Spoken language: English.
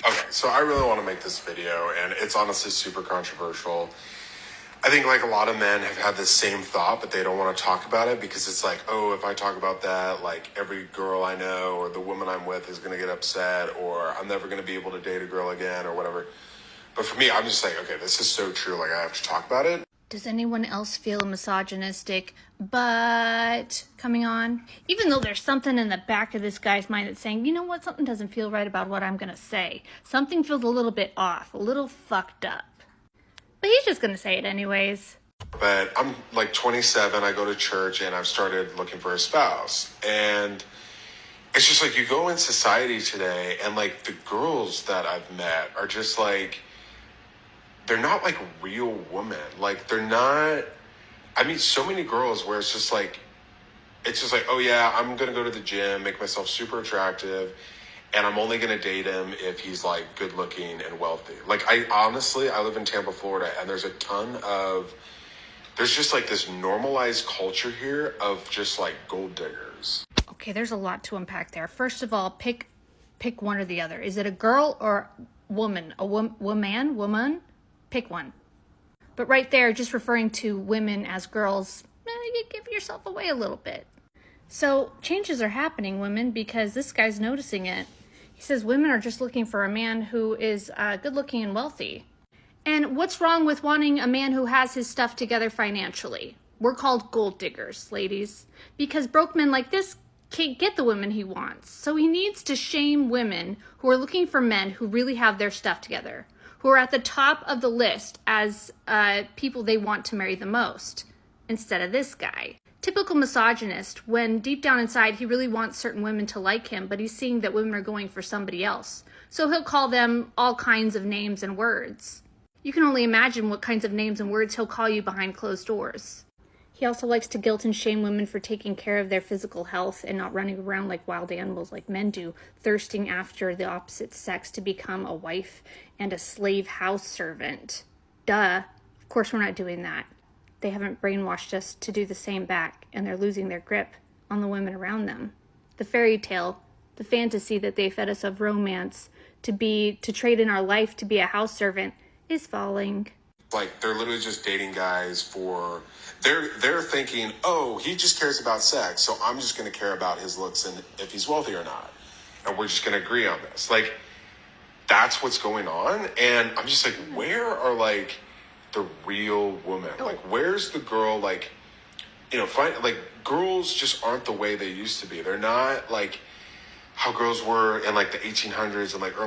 Okay, so I really want to make this video, and it's honestly super controversial. I think like a lot of men have had this same thought, but they don't want to talk about it because it's like, oh, if I talk about that, like every girl I know or the woman I'm with is going to get upset, or I'm never going to be able to date a girl again or whatever. But for me, I'm just like, okay, this is so true. Like I have to talk about it. Does anyone else feel misogynistic but coming on? Even though there's something in the back of this guy's mind that's saying, you know what, something doesn't feel right about what I'm going to say. Something feels a little bit off, a little fucked up. But he's just going to say it anyways. But I'm like 27, I go to church, and I've started looking for a spouse. And it's just like you go in society today, and like the girls that I've met are just like, they're not like real women. Like they're not, I meet so many girls where it's just like, oh yeah, I'm going to go to the gym, make myself super attractive, and I'm only going to date him if he's like good looking and wealthy. Like I live in Tampa, Florida, and there's just like this normalized culture here of just like gold diggers. Okay, there's a lot to unpack there. First of all, pick one or the other. Is it a girl or woman? Woman? Pick one. But right there, just referring to women as girls, you give yourself away a little bit. So changes are happening, women, because this guy's noticing it. He says women are just looking for a man who is good looking and wealthy. And what's wrong with wanting a man who has his stuff together financially? We're called gold diggers, ladies, because broke men like this can't get the women he wants. So he needs to shame women who are looking for men who really have their stuff together, who are at the top of the list as people they want to marry the most, instead of this guy. Typical misogynist, when deep down inside he really wants certain women to like him, but he's seeing that women are going for somebody else. So he'll call them all kinds of names and words. You can only imagine what kinds of names and words he'll call you behind closed doors. He also likes to guilt and shame women for taking care of their physical health and not running around like wild animals like men do, thirsting after the opposite sex to become a wife and a slave house servant. Duh. Of course we're not doing that. They haven't brainwashed us to do the same back, and they're losing their grip on the women around them. The fairy tale, the fantasy that they fed us of romance, to trade in our life to be a house servant, is falling. Like they're literally just dating guys for, they're thinking, oh, he just cares about sex, so I'm just going to care about his looks and if he's wealthy or not, and we're just going to agree on this. Like that's what's going on, and I'm just like, where are like the real women? Like where's the girl? Like, you know, like girls just aren't the way they used to be. They're not like how girls were in like the 1800s and like early